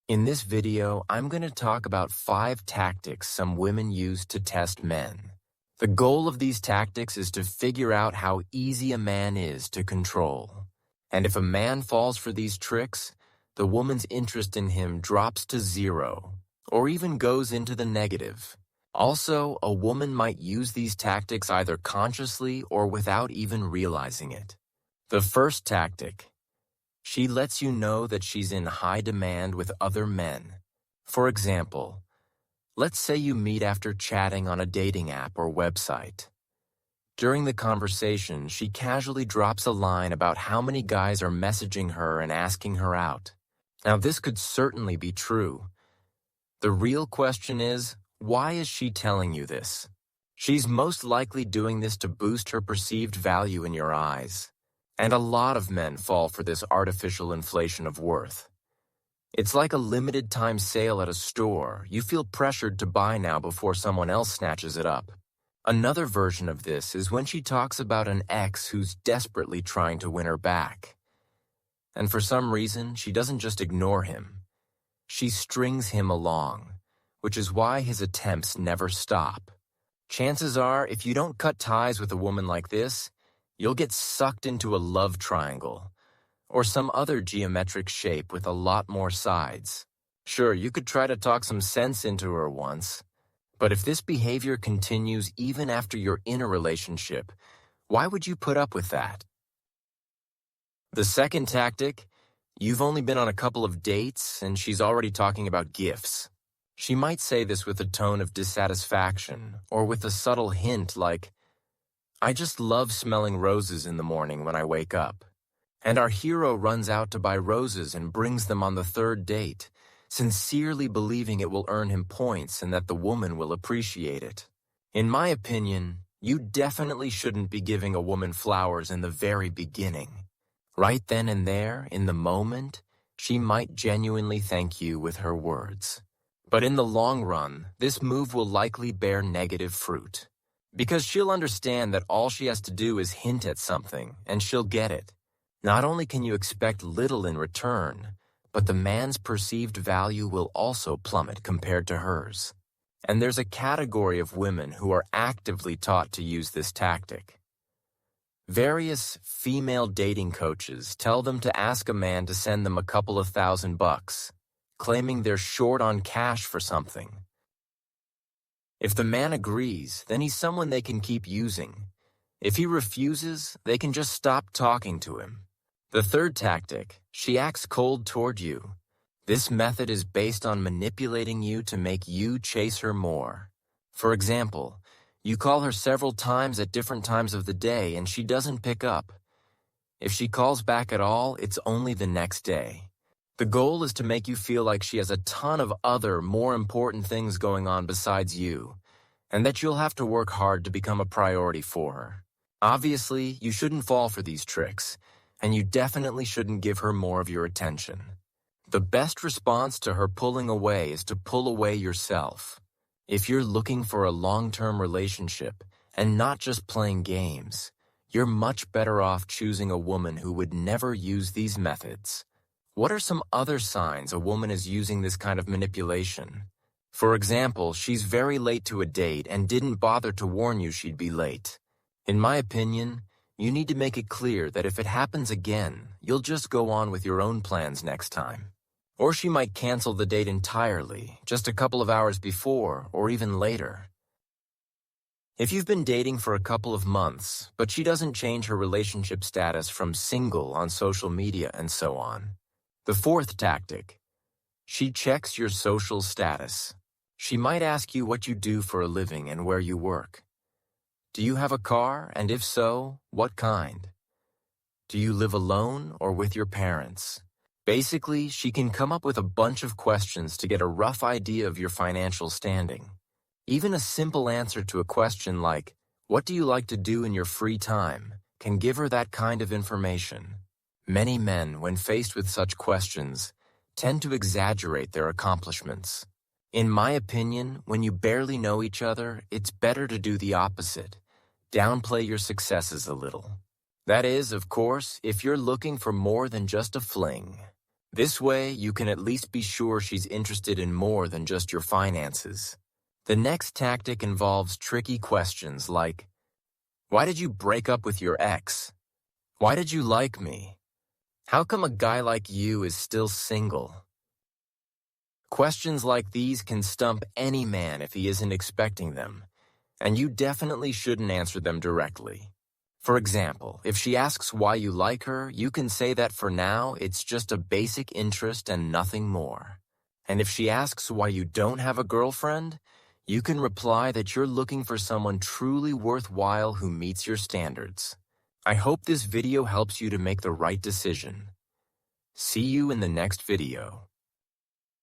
In this video, I'm going to talk about 5 tactics some women use to test men. The goal of these tactics is to figure out how easy a man is to control. And if a man falls for these tricks, the woman's interest in him drops to 0, or even goes into the negative. Also, a woman might use these tactics either consciously or without even realizing it. The first tactic: she lets you know that she's in high demand with other men. For example, let's say you meet after chatting on a dating app or website. During the conversation, she casually drops a line about how many guys are messaging her and asking her out. Now, this could certainly be true. The real question is, why is she telling you this? She's most likely doing this to boost her perceived value in your eyes. And a lot of men fall for this artificial inflation of worth. It's like a limited time sale at a store. You feel pressured to buy now before someone else snatches it up. Another version of this is when she talks about an ex who's desperately trying to win her back. And for some reason, she doesn't just ignore him. She strings him along, which is why his attempts never stop. Chances are, if you don't cut ties with a woman like this, you'll get sucked into a love triangle, or some other geometric shape with a lot more sides. Sure, you could try to talk some sense into her once, but if this behavior continues even after you're in a relationship, why would you put up with that? The second tactic: you've only been on a couple of dates and she's already talking about gifts. She might say this with a tone of dissatisfaction, or with a subtle hint like, "I just love smelling roses in the morning when I wake up." And our hero runs out to buy roses and brings them on the third date, sincerely believing it will earn him points and that the woman will appreciate it. In my opinion, you definitely shouldn't be giving a woman flowers in the very beginning. Right then and there, in the moment, she might genuinely thank you with her words. But in the long run, this move will likely bear negative fruit. Because she'll understand that all she has to do is hint at something, and she'll get it. Not only can you expect little in return, but the man's perceived value will also plummet compared to hers. And there's a category of women who are actively taught to use this tactic. Various female dating coaches tell them to ask a man to send them a couple of $1,000, claiming they're short on cash for something. If the man agrees, then he's someone they can keep using. If he refuses, they can just stop talking to him. The third tactic: she acts cold toward you. This method is based on manipulating you to make you chase her more. For example, you call her several times at different times of the day and she doesn't pick up. If she calls back at all, it's only the next day. The goal is to make you feel like she has a ton of other, more important things going on besides you, and that you'll have to work hard to become a priority for her. Obviously, you shouldn't fall for these tricks, and you definitely shouldn't give her more of your attention. The best response to her pulling away is to pull away yourself. If you're looking for a long-term relationship and not just playing games, you're much better off choosing a woman who would never use these methods. What are some other signs a woman is using this kind of manipulation? For example, she's very late to a date and didn't bother to warn you she'd be late. In my opinion, you need to make it clear that if it happens again, you'll just go on with your own plans next time. Or she might cancel the date entirely, just a couple of hours before or even later. If you've been dating for a couple of months, but she doesn't change her relationship status from single on social media and so on. The fourth tactic: she checks your social status. She might ask you what you do for a living and where you work. Do you have a car, and if so, what kind? Do you live alone or with your parents? Basically, she can come up with a bunch of questions to get a rough idea of your financial standing. Even a simple answer to a question like, "What do you like to do in your free time?" can give her that kind of information. Many men, when faced with such questions, tend to exaggerate their accomplishments. In my opinion, when you barely know each other, it's better to do the opposite. Downplay your successes a little. That is, of course, if you're looking for more than just a fling. This way, you can at least be sure she's interested in more than just your finances. The next tactic involves tricky questions like, why did you break up with your ex? Why did you like me? How come a guy like you is still single? Questions like these can stump any man if he isn't expecting them, and you definitely shouldn't answer them directly. For example, if she asks why you like her, you can say that for now it's just a basic interest and nothing more. And if she asks why you don't have a girlfriend, you can reply that you're looking for someone truly worthwhile who meets your standards. I hope this video helps you to make the right decision. See you in the next video.